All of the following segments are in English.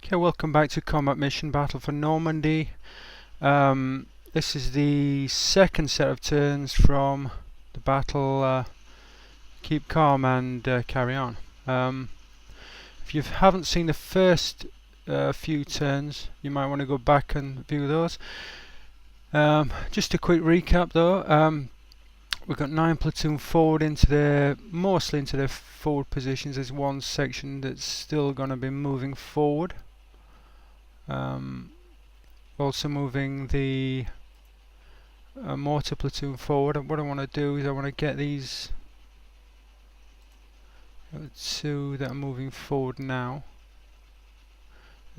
Okay, welcome back to Combat Mission Battle for Normandy. This is the second set of turns from the battle. Keep calm and carry on. If you haven't seen the first few turns, you might want to go back and view those. Just a quick recap though. We've got 9 platoon forward mostly into their forward positions. There's one section that's still going to be moving forward. Also moving the mortar platoon forward. What I want to do is I want to get these two that are moving forward now.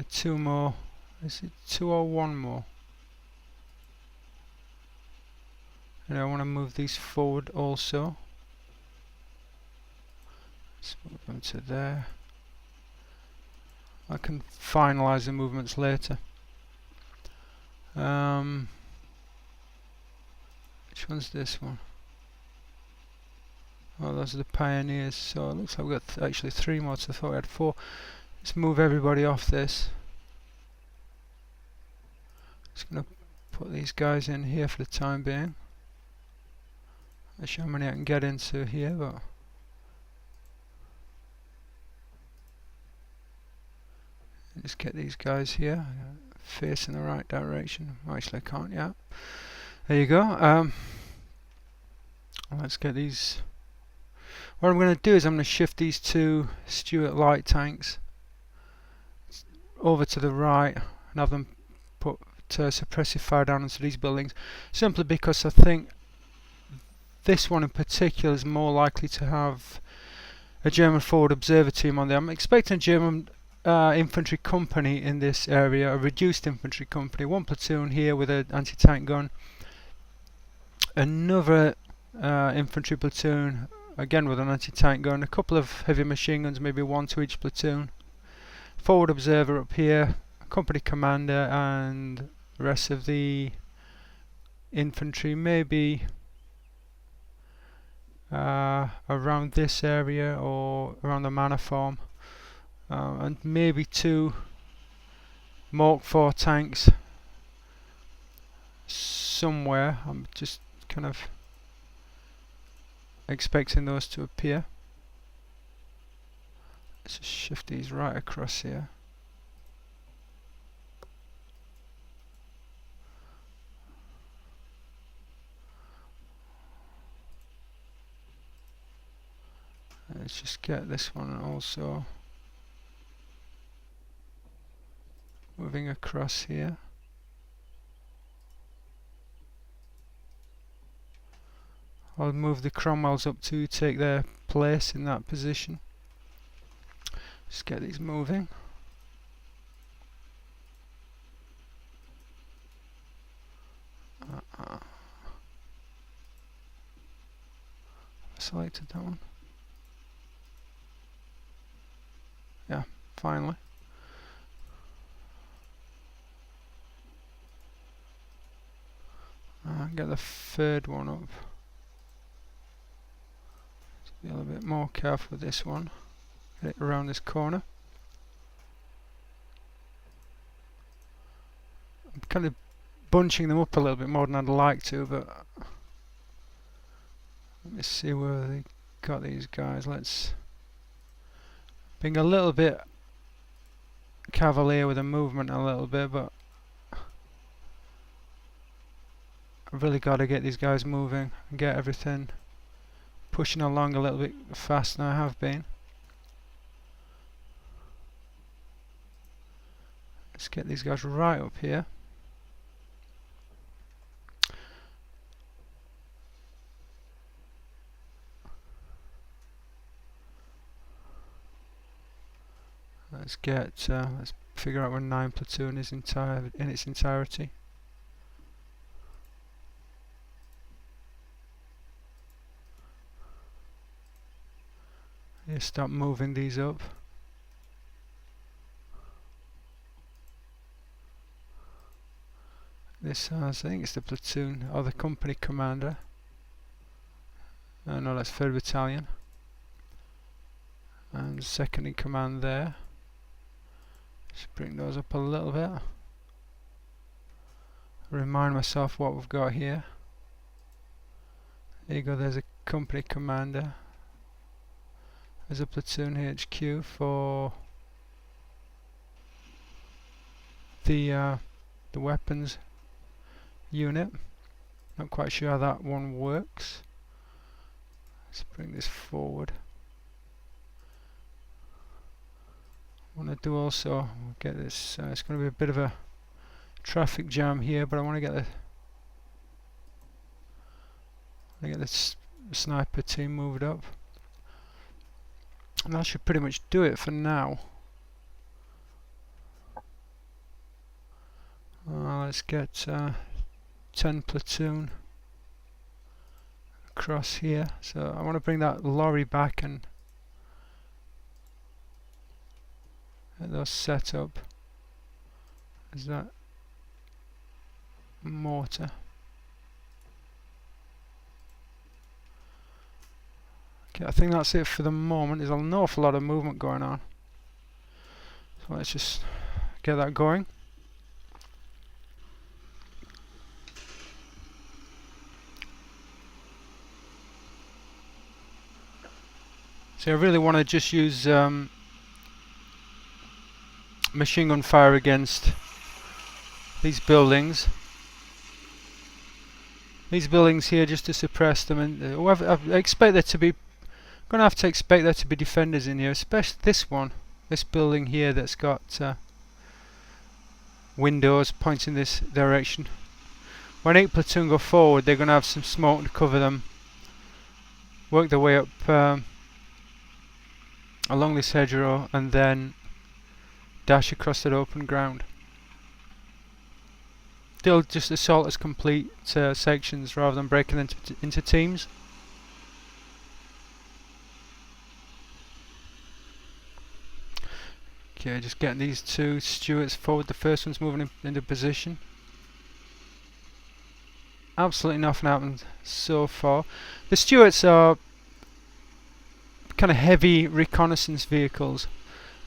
Two more. Is it two or one more? And I want to move these forward also. Let's move them to there. I can finalize the movements later. Which one's this one? Oh, those are the pioneers. So it looks like we've got actually 3 more. So I thought we had 4. Let's move everybody off this. Just gonna put these guys in here for the time being. Not sure how many I can get into here, but just get these guys here, facing the right direction. Actually, I can't. Yeah, there you go. Let's get these. What I'm going to do is I'm going to shift these 2 Stuart light tanks over to the right and have them put suppressive fire down into these buildings, simply because I think this one in particular is more likely to have a German forward observer team on there. I'm expecting a German infantry company in this area, a reduced infantry company, 1 platoon here with an anti-tank gun, another infantry platoon again with an anti-tank gun, a couple of heavy machine guns, maybe 1 to each platoon, forward observer up here, a company commander, and the rest of the infantry maybe around this area or around the manor farm, and maybe 2 Mark 4 tanks somewhere. I'm just kind of expecting those to appear. Let's just shift these right across here. Let's just get this one also moving across here. I'll move the Cromwells up to take their place in that position. Just get these moving. Selected that one. Yeah, finally. Get the 3rd one up. Be a little bit more careful with this one. Get it around this corner. I'm kind of bunching them up a little bit more than I'd like to, but let me see where they got these guys. Let's being a little bit cavalier with the movement a little bit, but I've really got to get these guys moving and get everything pushing along a little bit faster than I have been. Let's get these guys right up here. Let's figure out where 9 platoon is in its entirety. Yeah, start moving these up. This has, I think it's the platoon or the company commander. No, that's 3rd Battalion. And 2nd in command there. Just bring those up a little bit. Remind myself what we've got here. There you go, there's a company commander. There's a platoon HQ for the weapons unit. Not quite sure how that one works. Let's bring this forward. I want to do also get this. It's going to be a bit of a traffic jam here, but I want to get this sniper team moved up. And that should pretty much do it for now. Let's get 10 platoon across here. So I want to bring that lorry back and get those set up. Is that mortar? Okay, I think that's it for the moment. There's an awful lot of movement going on. So let's just get that going. So I really want to just use machine gun fire against these buildings. These buildings here, just to suppress them, and I expect there to be. I'm going to have to expect there to be defenders in here, especially this one, this building here that's got windows pointing this direction. When 8 platoon go forward, they're going to have some smoke to cover them. Work their way up along this hedgerow and then dash across that open ground. They'll just assault as complete sections rather than breaking them into teams. Okay, just getting these 2 Stuarts forward. The first one's moving into position. Absolutely nothing happened so far. The Stuarts are kind of heavy reconnaissance vehicles.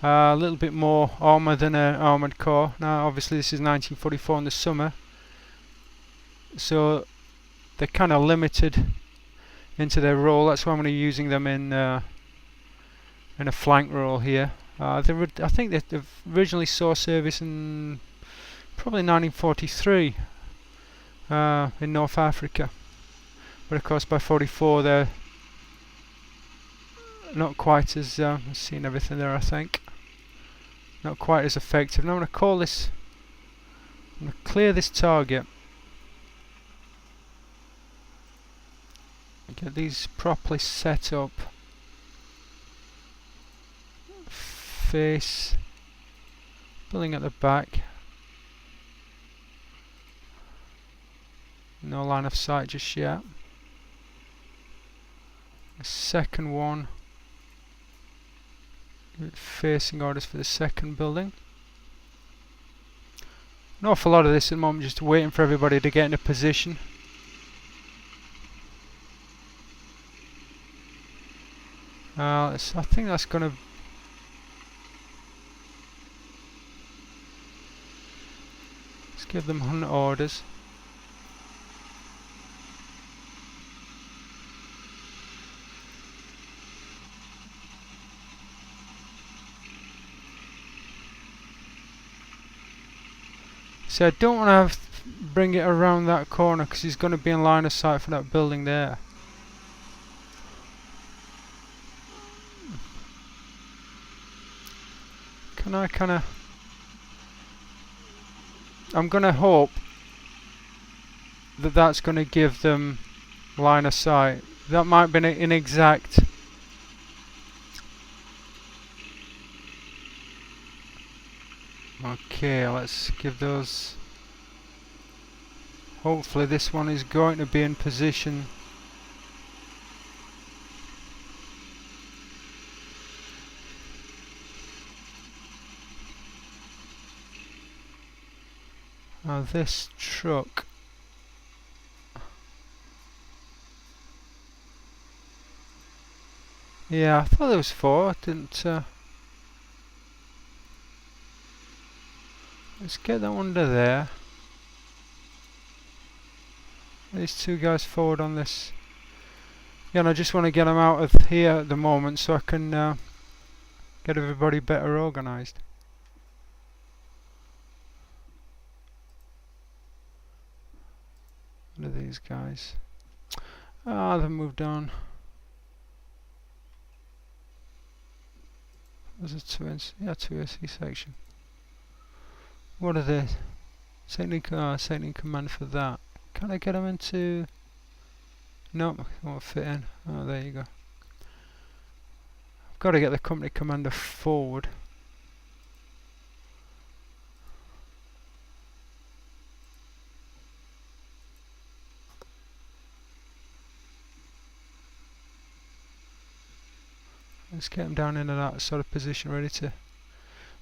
A little bit more armour than an armoured core. Now obviously this is 1944 in the summer, so they're kind of limited into their role. That's why I'm going to be using them in a flank role here. I think they originally saw service in probably 1943 in North Africa, but of course by 44 they're not quite as I've seen everything there, I think. Not quite as effective. Now I'm going to clear this target. Get these properly set up. Face building at the back. No line of sight just yet. The second one. Facing orders for the second building. An awful lot of this at the moment, just waiting for everybody to get into position. I think that's going to. Let's give them hunt orders. So I don't want to bring it around that corner because he's going to be in line of sight for that building there. Can I kind of... I'm going to hope that that's going to give them line of sight. That might be inexact. Okay, let's give those. Hopefully this one is going to be in position. Now this truck. Yeah, I thought there was 4. I didn't. Let's get that under there. These two guys forward on this. Yeah, and I just want to get them out of here at the moment so I can get everybody better organised. What are these guys? Ah, they've moved on. There's a 2SC section. What are they? Sailing command for that. Can I get them into... Nope, I won't fit in. Oh, there you go. I've got to get the company commander forward. Let's get him down into that sort of position, ready to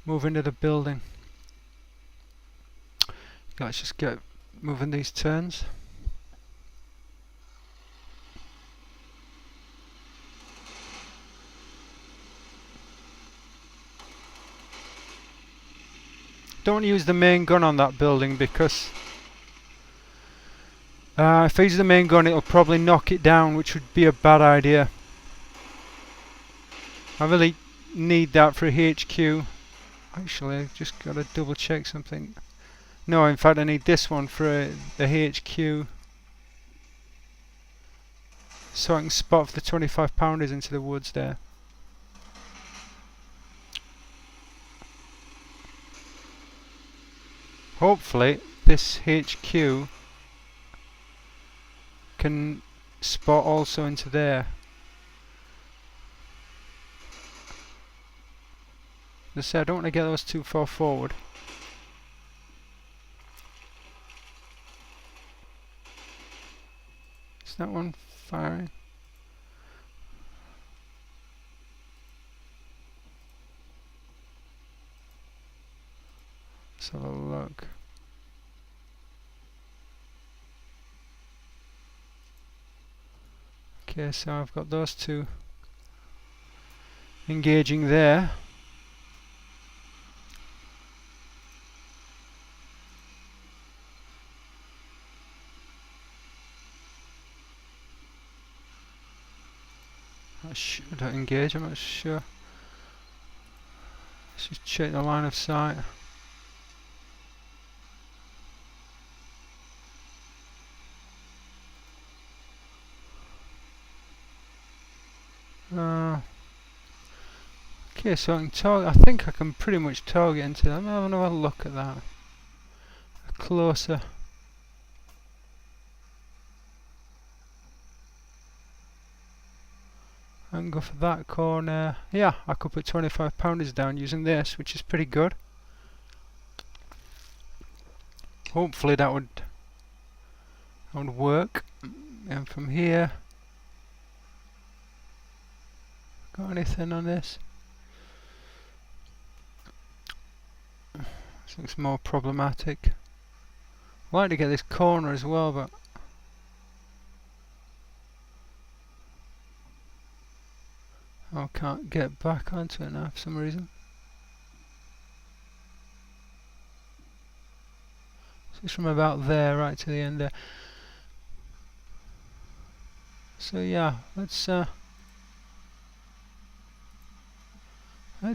move into the building. Let's just get moving these turns. Don't use the main gun on that building because if I use the main gun it'll probably knock it down, which would be a bad idea. I really need that for a HQ. Actually, I've just got to double check something. No, in fact I need this one for the HQ so I can spot the 25 pounders into the woods there. Hopefully this HQ can spot also into there. As I said, I don't want to get those too far forward. Is that one firing? Let's have a look. Okay, so I've got those two engaging there. Should I engage? I'm not sure. Let's just check the line of sight. Okay, so I can target. I think I can pretty much target into them. Have another look at that. Closer. I can go for that corner. Yeah, I could put 25 pounders down using this, which is pretty good. Hopefully that would work. And from here, got anything on this? This looks more problematic. I'd like to get this corner as well, but I can't get back onto it now for some reason. So it's from about there right to the end there. So yeah, let's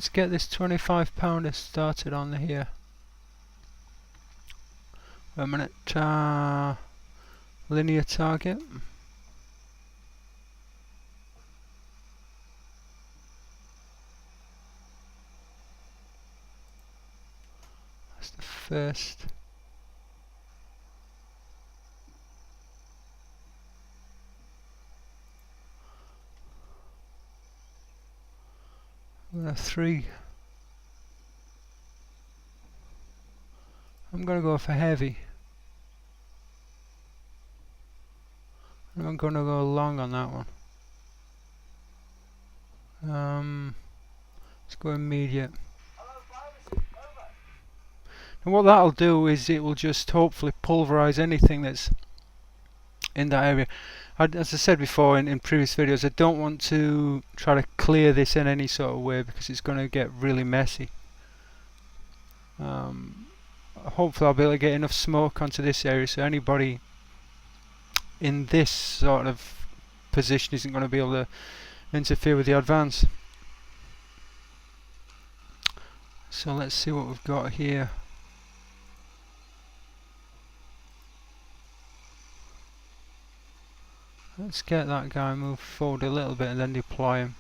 get this 25 pounder started on here. Wait a minute, linear target. That's the first. I'm gonna 3. I'm gonna go for heavy. I'm gonna go long on that one. Let's go immediate. And what that'll do is it will just hopefully pulverize anything that's in that area. As I said before in previous videos, I don't want to try to clear this in any sort of way because it's going to get really messy. hopefully I'll be able to get enough smoke onto this area so anybody in this sort of position isn't going to be able to interfere with the advance. So let's see what we've got here. Let's get that guy moved forward a little bit and then deploy him.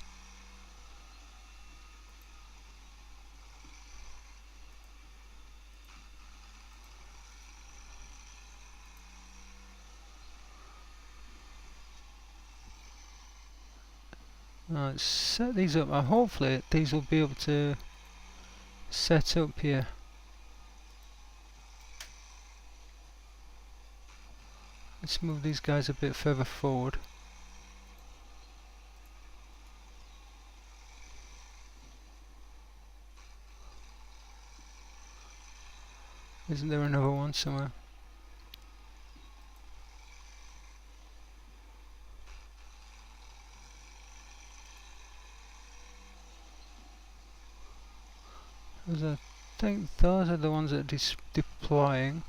Let's set these up. Hopefully these will be able to set up here. Let's move these guys a bit further forward. Isn't there another one somewhere? I think those are the ones that are deploying.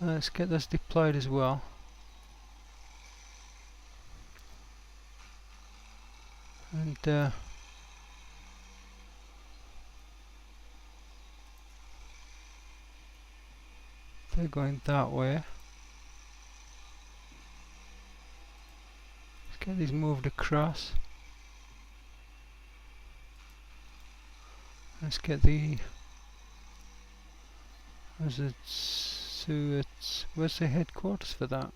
Let's get this deployed as well. And they're going that way. Let's get these moved across. Let's get the where's the headquarters for that?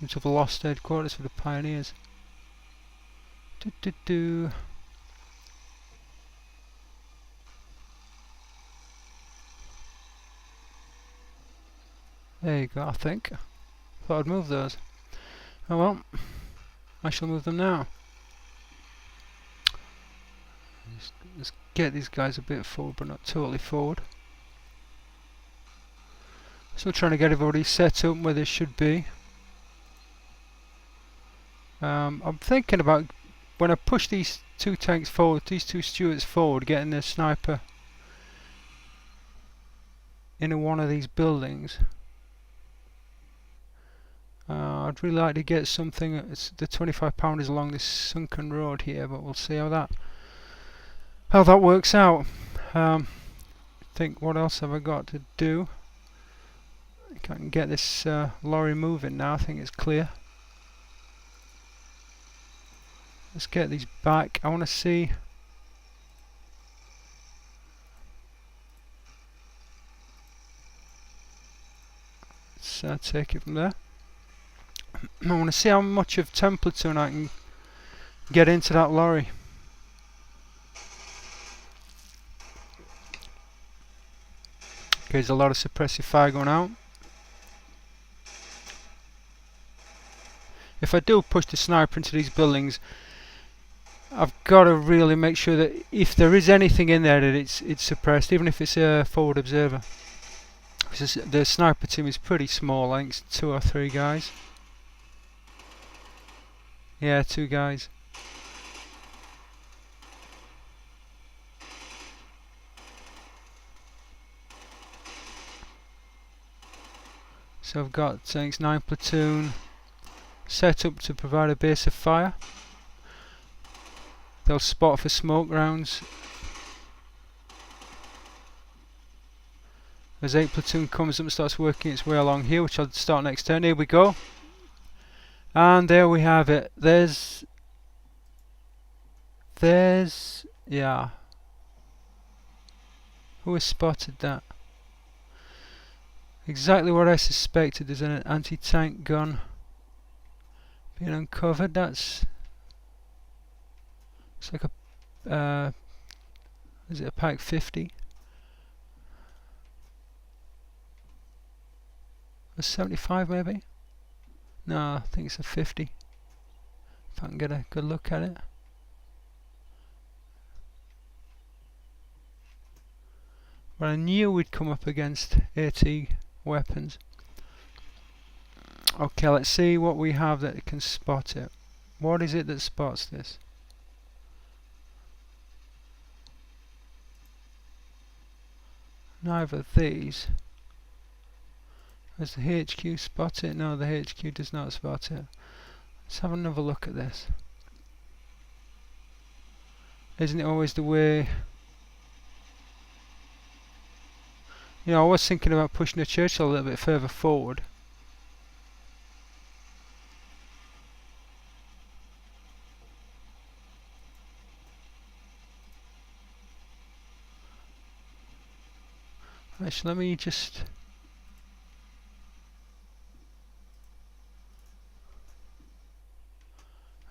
It's of lost headquarters for the pioneers. There you go, I think. Thought I'd move those. Oh well, I shall move them now. Let's get these guys a bit forward, but not totally forward. Still trying to get everybody set up where they should be. I'm thinking about when I push these two tanks forward, these two Stuarts forward, getting their sniper into one of these buildings. I'd really like to get something. The 25 pounders along this sunken road here, but we'll see how that works out. Think what else have I got to do? I can get this lorry moving now. I think it's clear. Let's get these back. I want to see. Let's take it from there. I want to see how much of Templeton I can get into that lorry. Okay, there's a lot of suppressive fire going out. If I do push the sniper into these buildings, I've got to really make sure that if there is anything in there that it's suppressed, even if it's a forward observer. Because the sniper team is pretty small. I think it's 2 or 3 guys. Yeah, 2 guys. So I've got, I think it's 9 platoon set up to provide a base of fire. They'll spot for smoke rounds. As 8 platoon comes up and starts working its way along here, which I'll start next turn. Here we go. And there we have it. There's yeah. Who has spotted that? Exactly what I suspected. There's an anti-tank gun being uncovered. It's like a is it a Pack 50? A 75 maybe? No, I think it's a 50. If I can get a good look at it. But I knew we'd come up against AT weapons. Okay, let's see what we have that can spot it. What is it that spots this? neither of these. Does the HQ spot it? No, the HQ does not spot it. Let's have another look at this. Isn't it always the way? You know, I was thinking about pushing the Churchill a little bit further forward. Actually, let me just...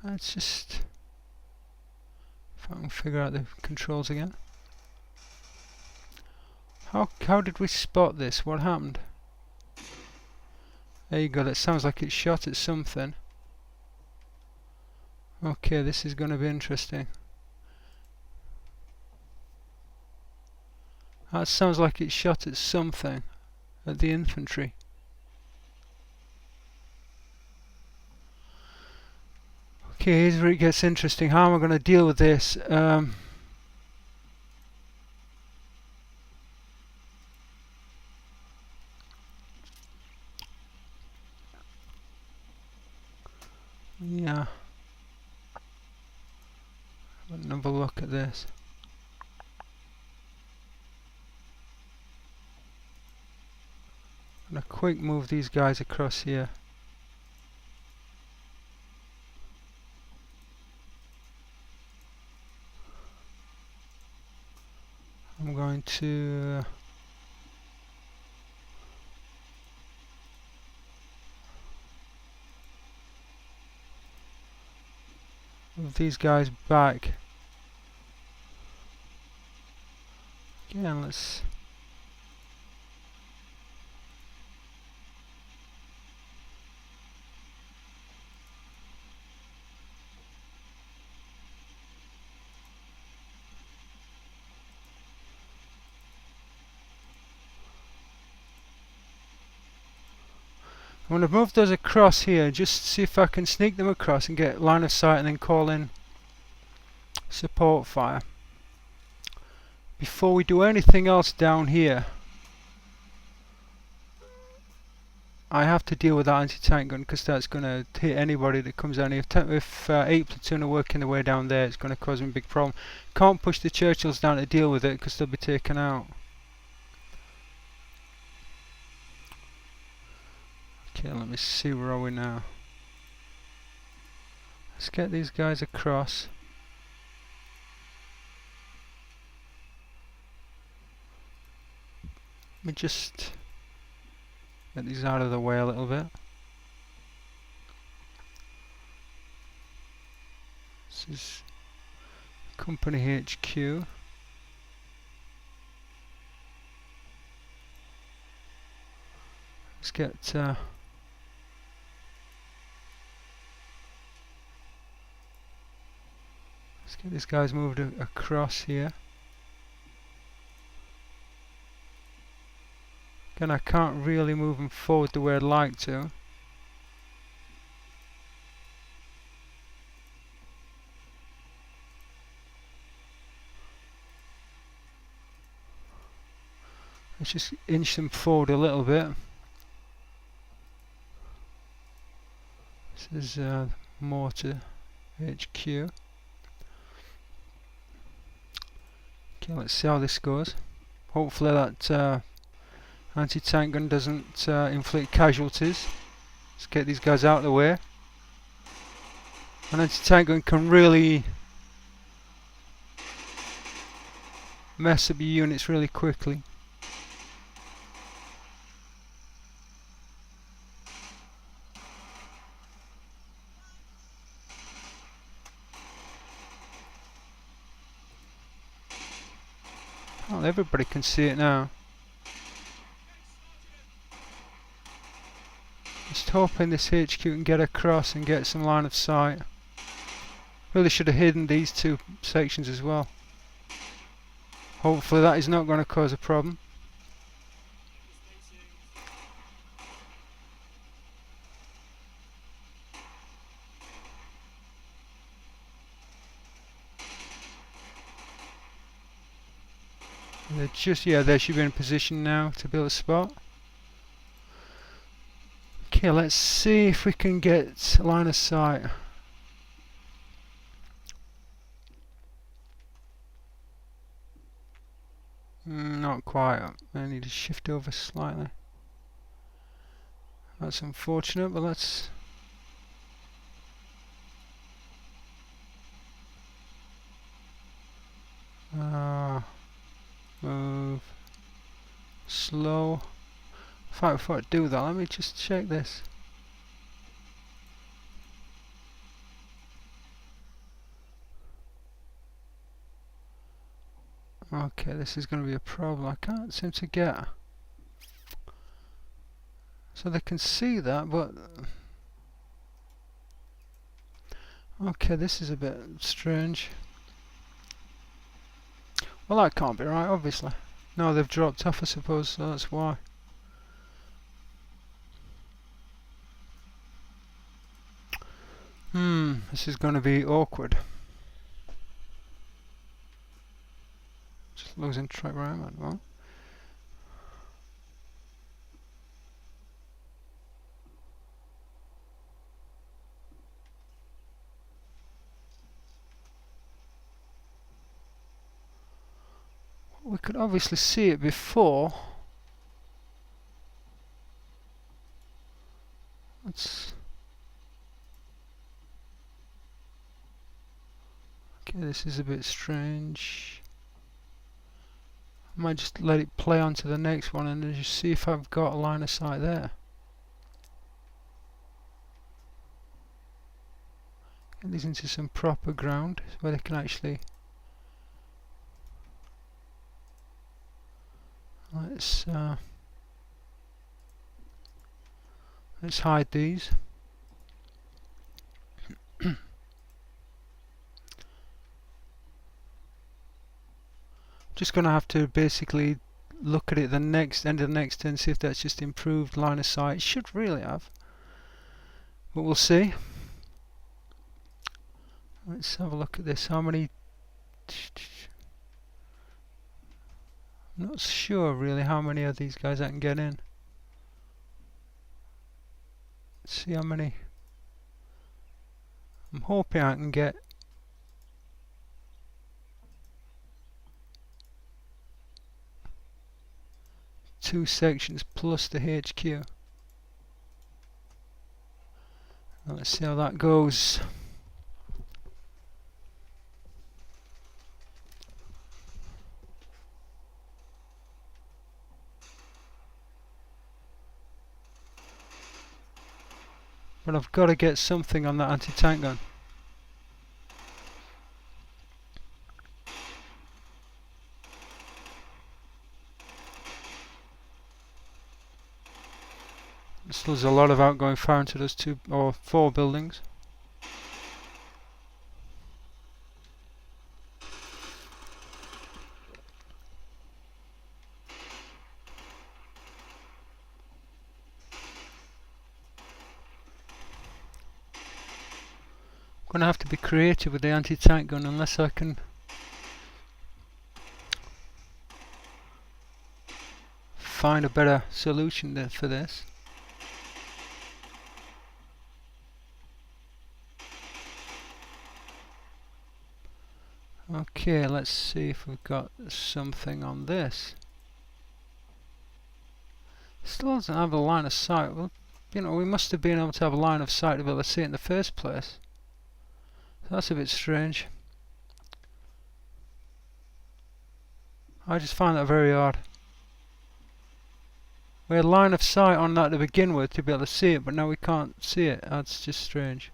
Let's just... If I can figure out the controls again. How did we spot this? What happened? There you go, that sounds like it shot at something. Okay, this is going to be interesting. That sounds like it shot at something. At the infantry. Okay, here's where it gets interesting. How am I going to deal with this? Yeah. Have another look at this. I'm going to quick move these guys across here. I'm going to move these guys back. Again, let's... I'm going to move those across here, just see if I can sneak them across and get line of sight and then call in support fire. Before we do anything else down here, I have to deal with that anti-tank gun because that's going to hit anybody that comes down here. If 8 platoon are working their way down there, it's going to cause me a big problem. Can't push the Churchills down to deal with it because they'll be taken out. Okay, let me see, where are we now? Let's get these guys across. Let me just get these out of the way a little bit. This is Company HQ. Let's get these guys moved across here. Again, I can't really move them forward the way I'd like to. Let's just inch them forward a little bit. This is Mortar HQ. Okay, let's see how this goes. Hopefully that anti-tank gun doesn't inflict casualties. Let's get these guys out of the way. An anti-tank gun can really mess up your units really quickly. Well, everybody can see it now. Just hoping this HQ can get across and get some line of sight. Really should have hidden these two sections as well. Hopefully that is not going to cause a problem. They're just, yeah, they should be in position now to build a spot. Okay, let's see if we can get line of sight. Not quite. I need to shift over slightly. That's unfortunate, but let's... move. Slow. In fact, before I do that, let me just check this. Okay, this is going to be a problem. I can't seem to get... So they can see that, but... Okay, this is a bit strange. Well, that can't be right, obviously. No, they've dropped off, I suppose, so that's why. This is going to be awkward. Just losing track where I'm at. Well, we could obviously see it before. Let's... Okay, this is a bit strange. I might just let it play on to the next one and then just see if I've got a line of sight there. Get these into some proper ground where they can actually... Let's hide these. Just gonna have to basically look at it the next end of the next turn, see if that's just improved line of sight. It should really have, but we'll see. Let's have a look at this. How many? I'm not sure really how many of these guys I can get in. Let's see how many. I'm hoping I can get 2 sections plus the HQ. Now let's see how that goes. But I've got to get something on that anti-tank gun. So there's a lot of outgoing fire into those 2 or 4 buildings. I'm going to have to be creative with the anti-tank gun unless I can find a better solution there for this. Okay, let's see if we've got something on this. Still doesn't have a line of sight. Well, you know, we must have been able to have a line of sight to be able to see it in the first place. So that's a bit strange. I just find that very odd. We had line of sight on that to begin with to be able to see it, but now we can't see it. That's just strange.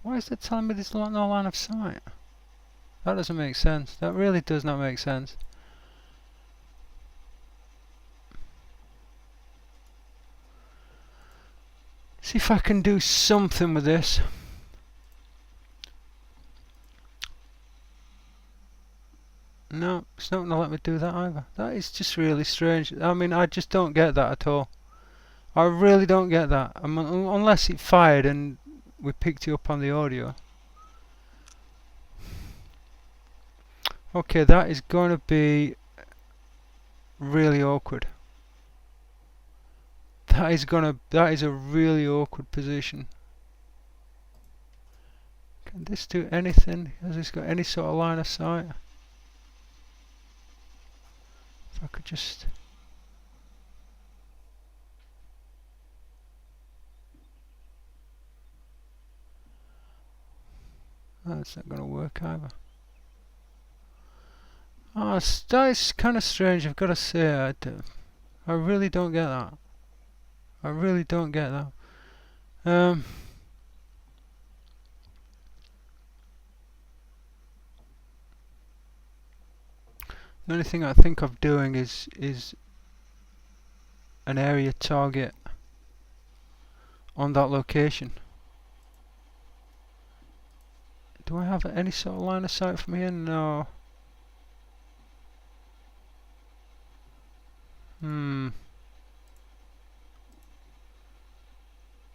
Why is it telling me there's no line of sight? That doesn't make sense. That really does not make sense. See if I can do something with this. No, it's not going to let me do that either. That is just really strange. I mean, I just don't get that at all. I really don't get that. Unless it fired and we picked it up on the audio. Okay, that is going to be really awkward. That is a really awkward position. Can this do anything? Has this got any sort of line of sight? If I could just... That's not going to work either. Oh, that is kind of strange, I've got to say. I really don't get that. I really don't get that. The only thing I think of doing is an area target on that location. Do I have any sort of line of sight from here? No.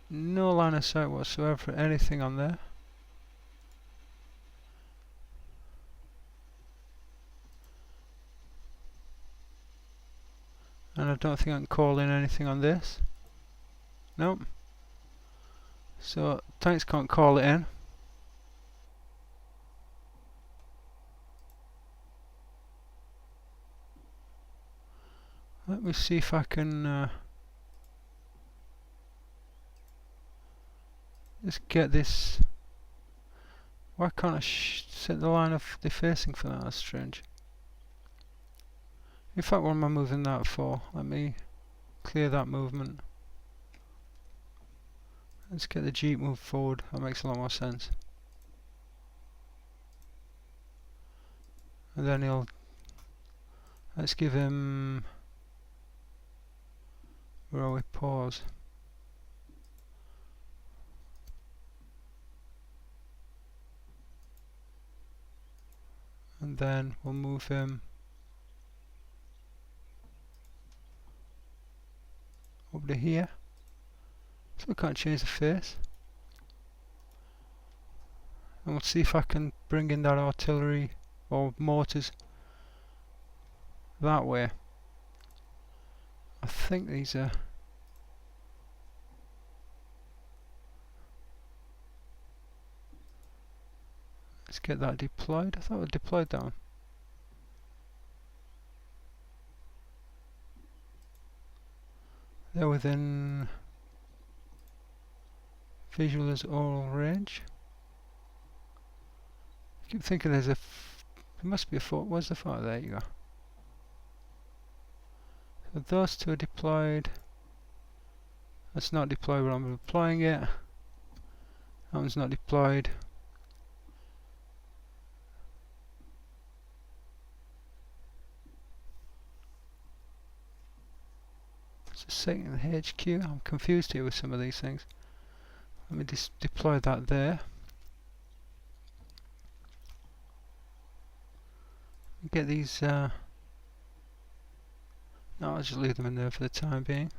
No line of sight whatsoever for anything on there. And I don't think I can call in anything on this. Nope. So tanks can't call it in. Let me see if I can just get this. Why can't I set the line of defacing for that? That's strange. In fact, what am I moving that for? Let me clear that movement. Let's get the Jeep moved forward. That makes a lot more sense. And then he'll... Let's give him... Where are we? Pause. And then we'll move him over to here. So we can't change the face. And we'll see if I can bring in that artillery or mortars that way. I think these are... Let's get that deployed. I thought I deployed that one. They're within visual as oral range. I keep thinking there's there must be a fort. Where's the fort? There you go. So those two are deployed. That's not deployed, but I'm deploying it. That one's not deployed. It's a second HQ. I'm confused here with some of these things. Let me just deploy that there. Get these. No, I'll just leave them in there for the time being.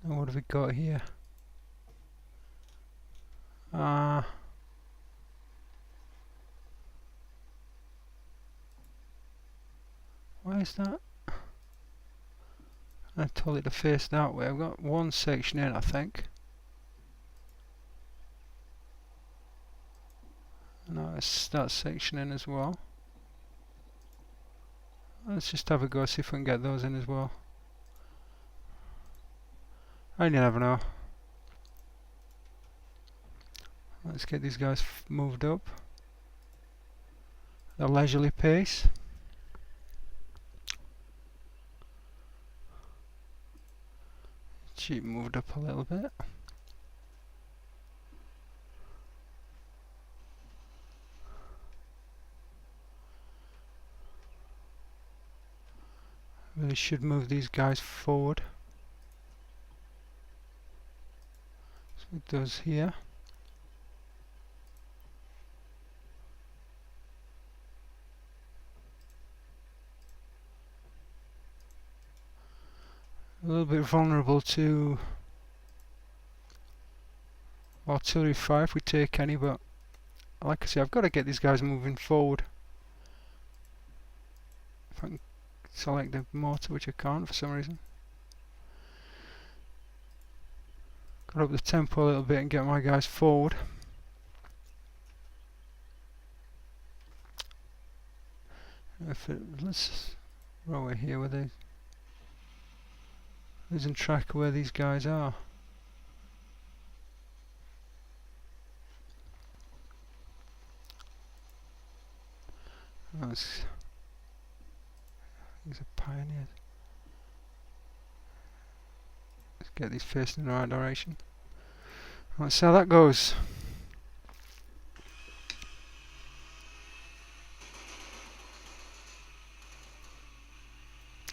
And what have we got here? Why is that? I told it to face that way. I've got one section in, I think. No, it's that section in as well. Let's just have a go, see if we can get those in as well. I never know. Let's get these guys moved up. At a leisurely pace. Jeep moved up a little bit. Really should move these guys forward. So it does here. A little bit vulnerable to artillery fire if we take any, but like I say, I've got to get these guys moving forward. If I can select the motor, which I can't for some reason. Got up the tempo a little bit and get my guys forward. Let's roll it here where they losing track of where these guys are. These are pioneers. Let's get these facing in the right direction. Let's see how that goes.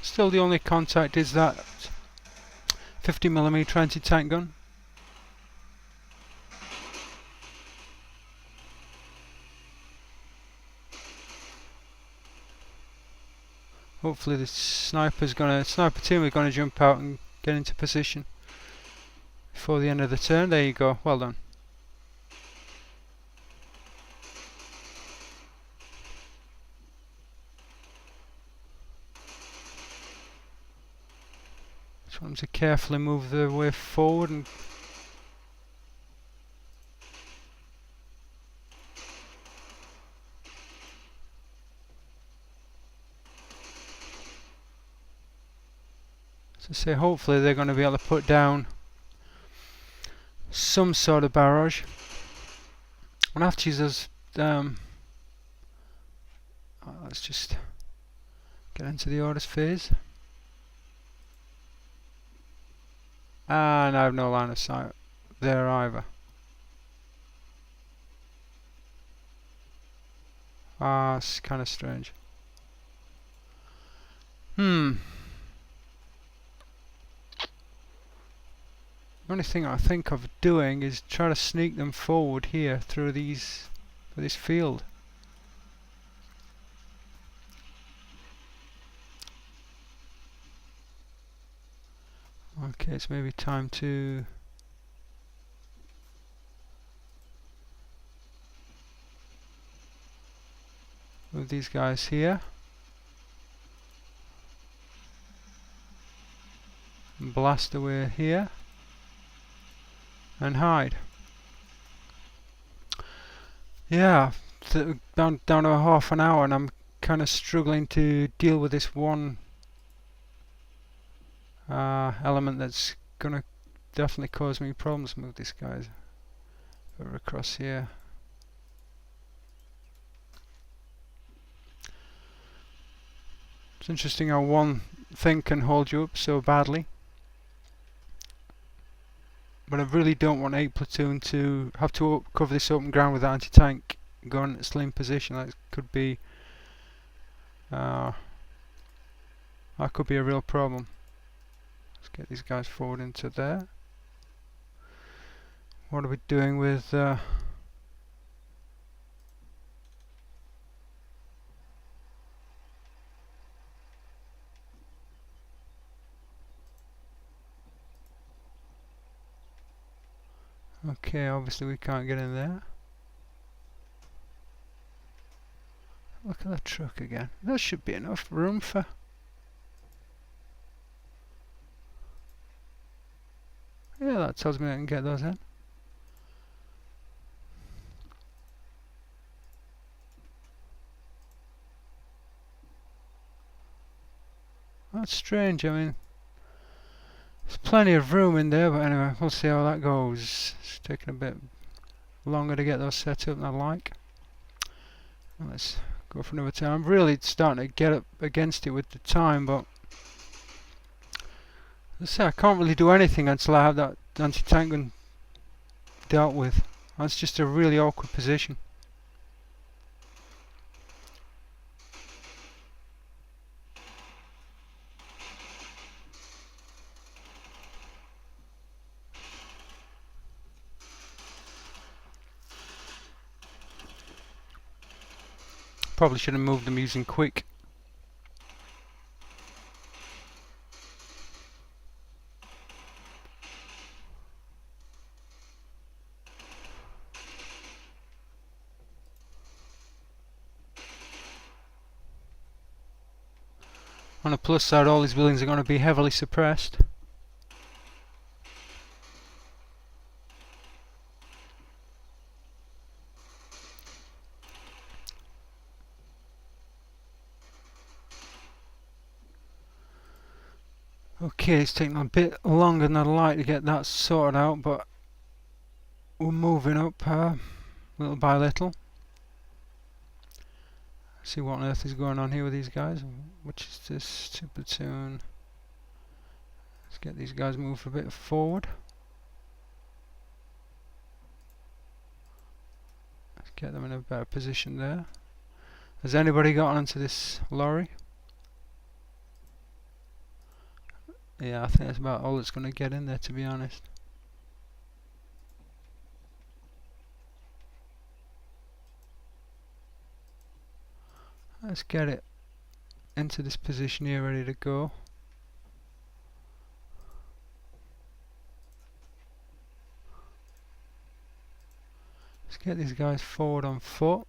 Still the only contact is that 50mm anti-tank gun. Hopefully the sniper team are gonna jump out and get into position before the end of the turn. There you go. Well done. Just want them to carefully move their way forward and to say hopefully they're going to be able to put down some sort of barrage. And after those, let's just get into the orders phase. And I have no line of sight there either. It's kind of strange. The only thing I think of doing is try to sneak them forward here through this field. Okay, it's maybe time to move these guys here and blast away here and hide. Yeah, down to a half an hour and I'm kind of struggling to deal with this one element that's gonna definitely cause me problems. Move these guys over across here. It's interesting how one thing can hold you up so badly. But I really don't want 8 platoon to have to cover this open ground with anti-tank gun at slim position. That could be a real problem. Let's get these guys forward into there. What are we doing with okay, obviously we can't get in there. Look at that truck again. There should be enough room for... Yeah, that tells me I can get those in. That's strange, I mean... There's plenty of room in there, but anyway, we'll see how that goes. It's taking a bit longer to get those set up than I'd like. Let's go for another turn. I'm really starting to get up against it with the time, but let's say I can't really do anything until I have that anti-tank gun dealt with. That's just a really awkward position. Probably should have moved them using quick. On the plus side, all these buildings are going to be heavily suppressed. Okay, it's taking a bit longer than I'd like to get that sorted out, but we're moving up little by little. See what on earth is going on here with these guys. Which is this 2 platoon? Let's get these guys moved a bit forward. Let's get them in a better position there. Has anybody got onto this lorry? Yeah, I think that's about all that's going to get in there, to be honest. Let's get it into this position here, ready to go. Let's get these guys forward on foot.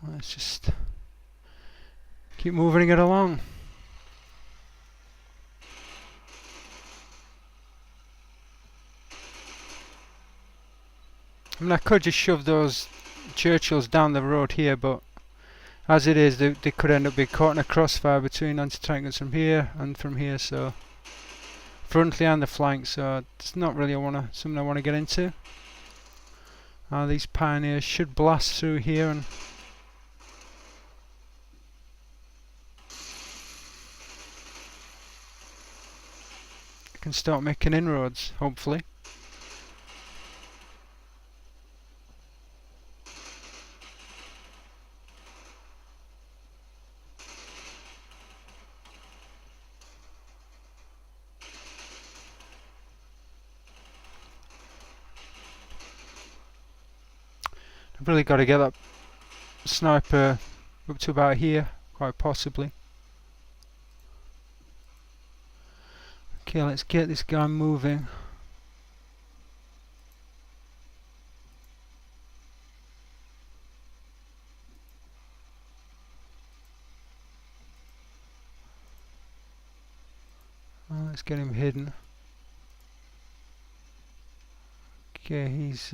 Let's just keep moving it along. I mean, I could just shove those Churchills down the road here, but as it is, they could end up being caught in a crossfire between anti-tankers from here and from here, so frontally and the flank, so it's not really something I want to get into. These pioneers should blast through here and can start making inroads, hopefully. I've really got to get that sniper up to about here, quite possibly. Okay, let's get this guy moving. Let's get him hidden. Okay, he's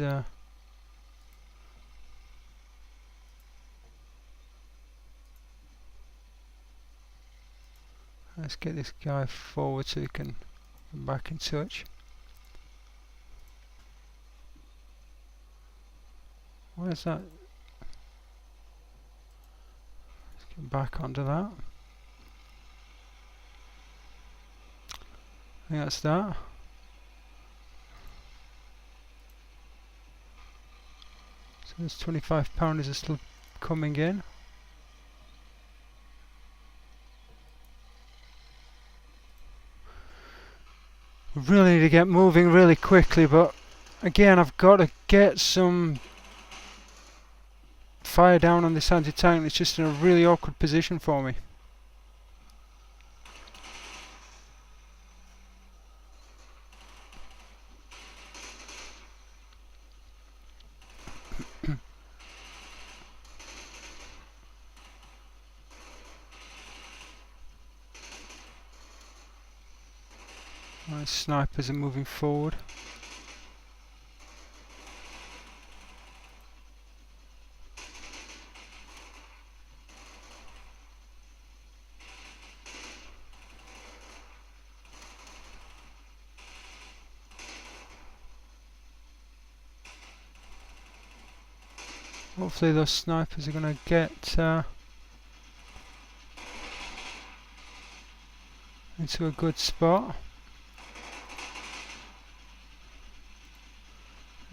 let's get this guy forward so he can come back in touch. Where's that? Let's get back onto that. I think that's that. So those 25 pounders are still coming in. We really need to get moving really quickly, but again, I've got to get some fire down on this anti-tank. It's just in a really awkward position for me. My snipers are moving forward. Hopefully those snipers are going to get into a good spot.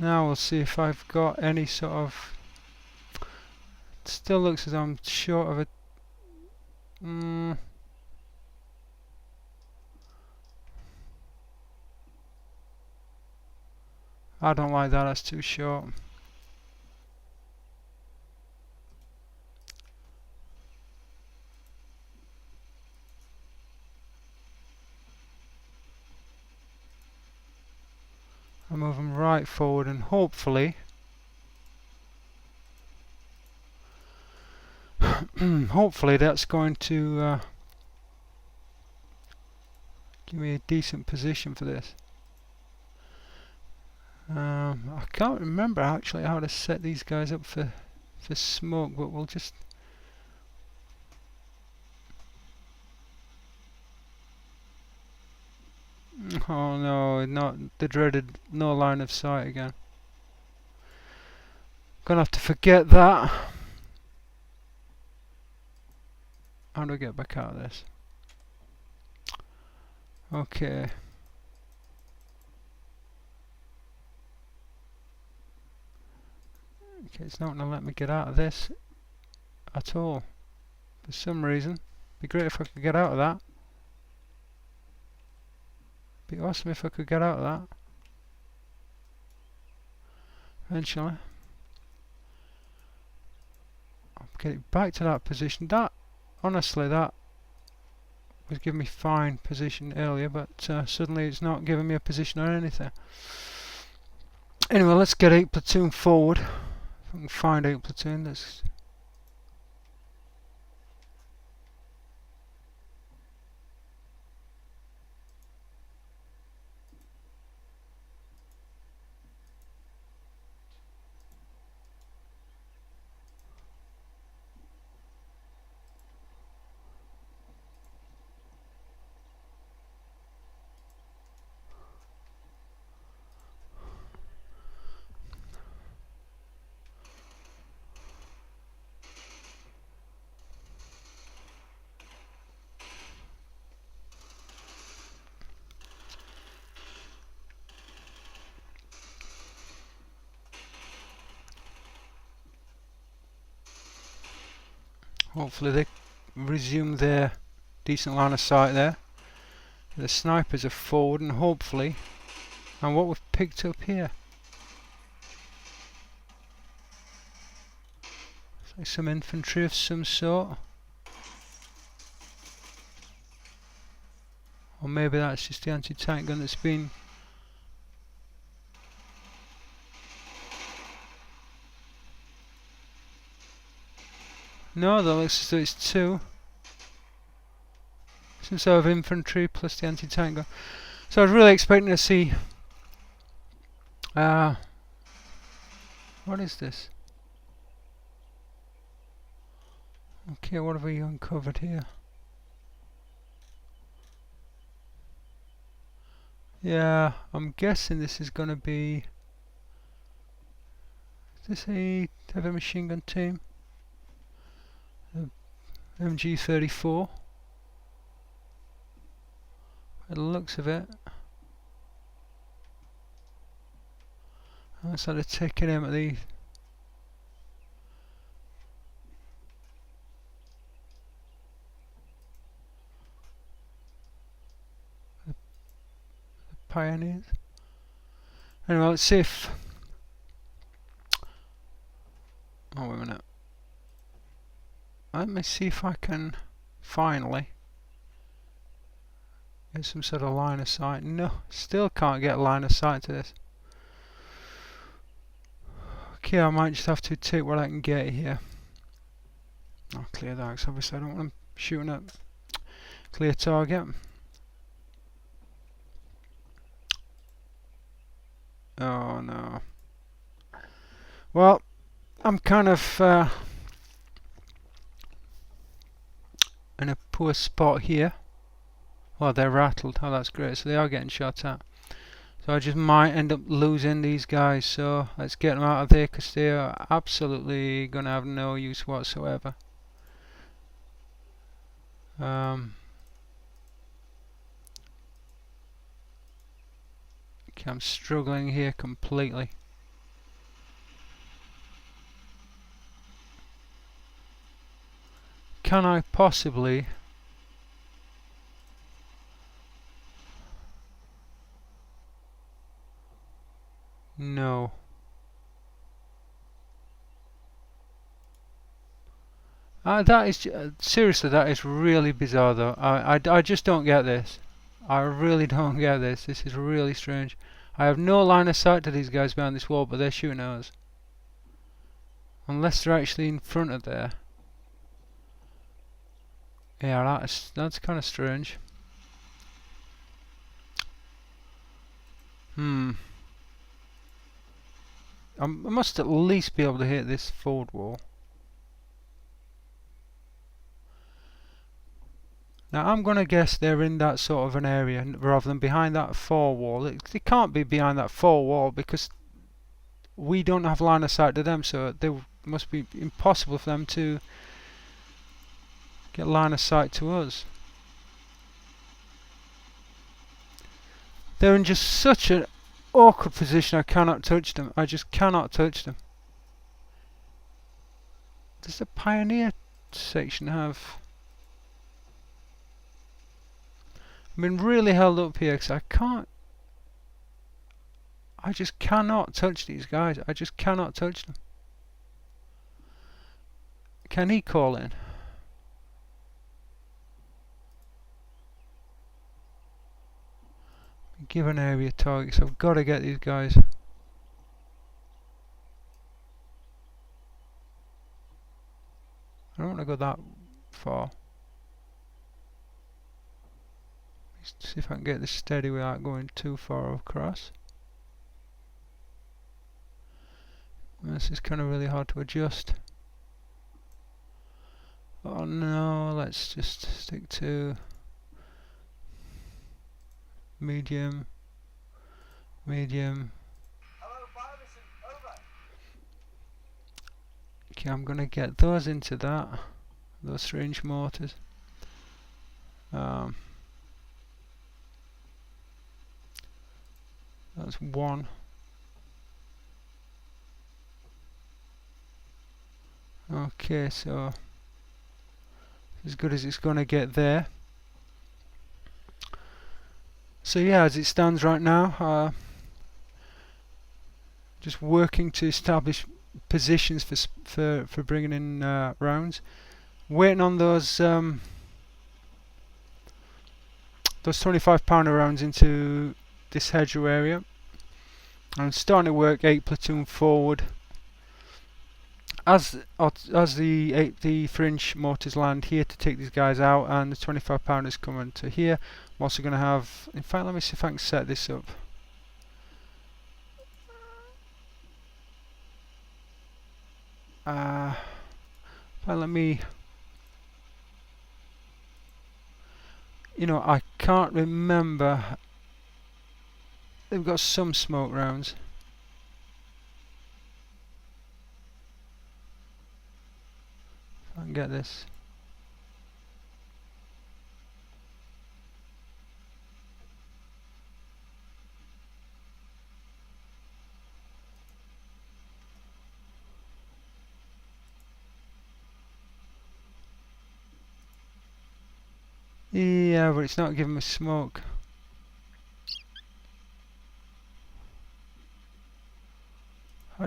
Now we'll see if I've got any sort of... It still looks as though I'm short of a... I don't like that, that's too short. I'm moving right forward and hopefully hopefully that's going to give me a decent position for this. I can't remember actually how to set these guys up for smoke, but we'll just... Oh no, not the dreaded no line of sight again. Gonna have to forget that. How do I get back out of this? Okay. Okay, it's not gonna let me get out of this at all. For some reason. Be great if I could get out of that. Be awesome if I could get out of that. Eventually. I'll get it back to that position. That, honestly, that was giving me fine position earlier, but suddenly it's not giving me a position or anything. Anyway, let's get 8 platoon forward. If I can find 8 platoon, that's... Hopefully they resume their decent line of sight there. The snipers are forward, and hopefully, and what we've picked up here, it's like some infantry of some sort, or maybe that's just the anti-tank gun that's been... No, that looks as though it's 2. Some sort of infantry plus the anti-tank gun. So I was really expecting to see... what is this? Okay, what have we uncovered here? Yeah, I'm guessing this is going to be... Is this a heavy machine gun team? MG34. By the looks of it. I started taking aim at the pioneers. Anyway, let's see if... Oh, wait a minute. Let me see if I can finally get some sort of line of sight. No, still can't get line of sight to this. Okay, I might just have to take what I can get here. I'll clear that, because obviously I don't want them shooting at clear target. Oh no. Well, I'm kind of in a poor spot here. Well, they're rattled. Oh, that's great. So they are getting shot at. So I just might end up losing these guys. So let's get them out of there, because they are absolutely going to have no use whatsoever. Okay, I'm struggling here completely. Can I possibly... No. That is seriously, that is really bizarre though. I just don't get this. I really don't get this. This is really strange. I have no line of sight to these guys behind this wall, but they're shooting at us. Unless they're actually in front of there. Yeah, that's kind of strange. Hmm. I must at least be able to hit this forward wall. Now I'm going to guess they're in that sort of an area rather than behind that fore wall. They can't be behind that fore wall because we don't have line of sight to them, so they must be impossible for them to get line of sight to us. They're in just such an awkward position. I cannot touch them. I just cannot touch them. Does the pioneer section have... I've been really held up here because I can't... I just cannot touch these guys. I just cannot touch them. Can he call in? Give an area target, so I've got to get these guys. I don't want to go that far. Let's see if I can get this steady without going too far across. This is kind of really hard to adjust. Oh no, let's just stick to medium, medium. Okay, I'm gonna get those into that, those 3-inch mortars. That's one. Okay, so as good as it's gonna get there. So yeah, as it stands right now, just working to establish positions for bringing in rounds. Waiting on those 25-pounder rounds into this hedgerow area. I'm starting to work 8 platoon forward. As the fringe mortars land here to take these guys out, and the 25-pounders coming to here. I'm also going to have... In fact, let me see if I can set this up. Let me... You know, I can't remember. They've got some smoke rounds. If I can get this. Yeah, but it's not giving me smoke.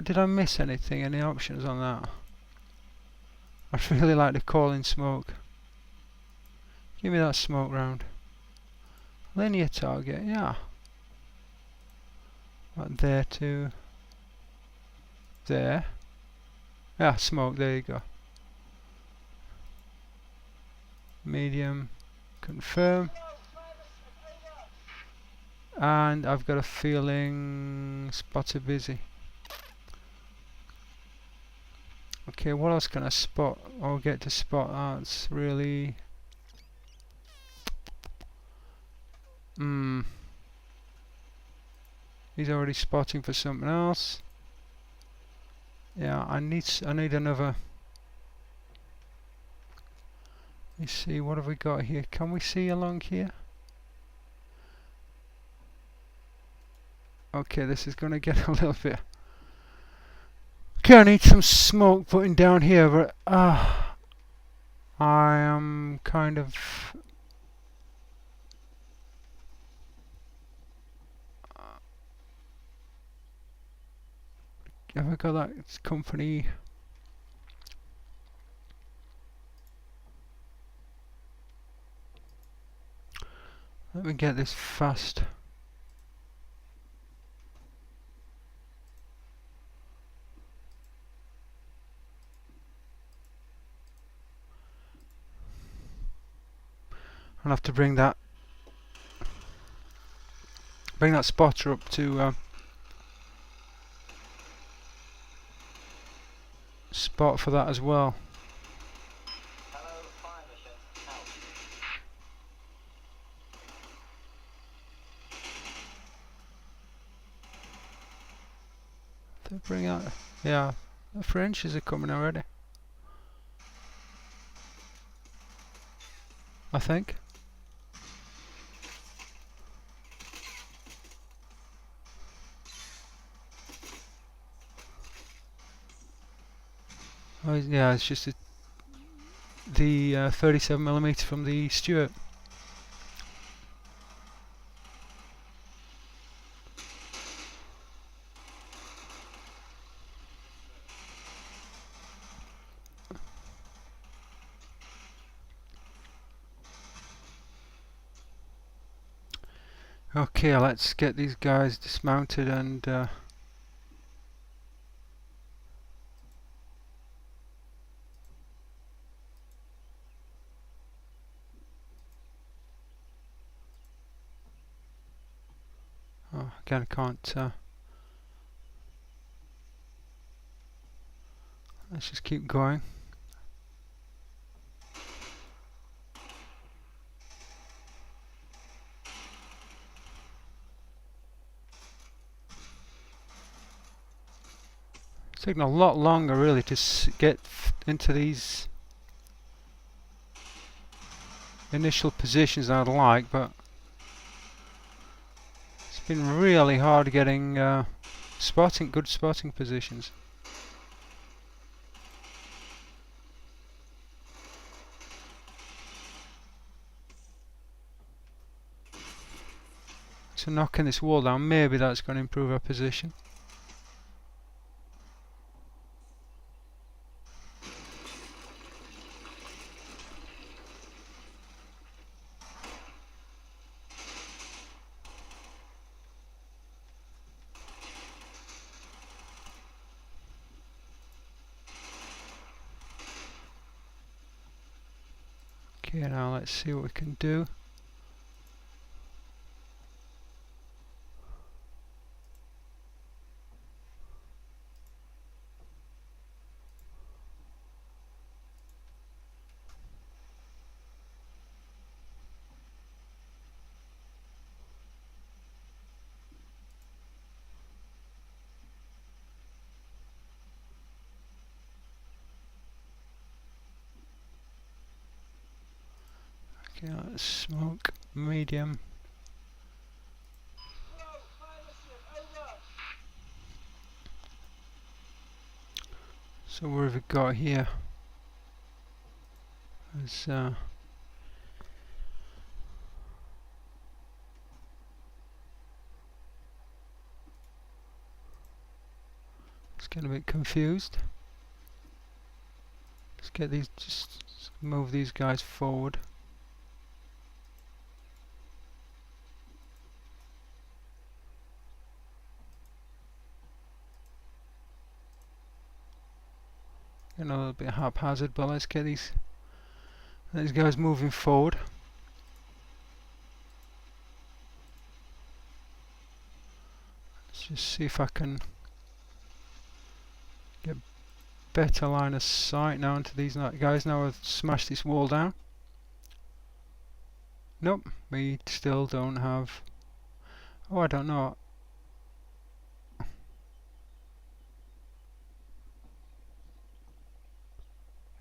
Did I miss anything? Any options on that? I'd really like to call in smoke. Give me that smoke round. Linear target, yeah. Right there to there. Yeah, smoke, there you go. Medium, confirm. And I've got a feeling spots are busy. Okay, what else can I spot? I'll get to spot. That's really... He's already spotting for something else. Yeah, I need another... Let me see, what have we got here? Can we see along here? Okay, this is going to get a little bit... Okay, I need some smoke putting down here, but I am kind of... Have I got that company? Let me get this fast. I'll have to bring that spotter up to spot for that as well. Hello, fire mission out. To bring out, yeah, the Frenchies are coming already, I think. Oh, yeah, it's just the 37mm from the Stuart. Okay, let's get these guys dismounted and oh, again, I can't. Let's just keep going. It's taking a lot longer, really, to get into these initial positions than I'd like, but it's been really hard getting good spotting positions. So knocking this wall down, maybe that's going to improve our position. Okay, now let's see what we can do. Okay, let's smoke medium. So what have we got here? There's it's getting a bit confused. Let's get these, just move these guys forward. A little bit haphazard, but let's get these guys moving forward. Let's just see if I can get better line of sight now into these guys. Now I've smashed this wall down. Nope, we still don't have. Oh, I don't know.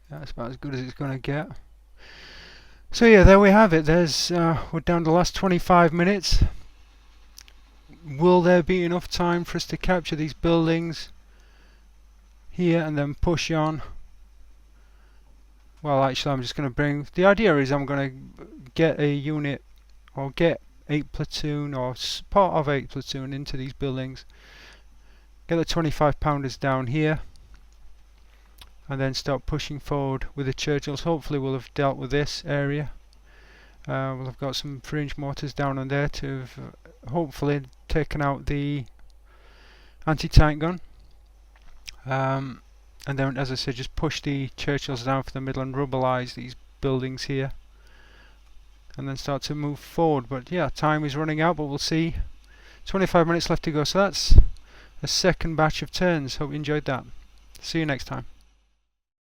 That's about as good as it's going to get. So yeah, there we have it. There's we're down to the last 25 minutes. Will there be enough time for us to capture these buildings here and then push on? Well, actually, I'm just going to bring. The idea is I'm going to get a unit or get 8 platoon or part of 8 platoon into these buildings. Get the 25 pounders down here. And then start pushing forward with the Churchills. Hopefully we'll have dealt with this area. We'll have got some fringe mortars down on there to have hopefully taken out the anti-tank gun. And then, as I said, just push the Churchills down for the middle and rubblize these buildings here. and then start to move forward. But yeah, time is running out, but we'll see. 25 minutes left to go, so that's a second batch of turns. Hope you enjoyed that. See you next time.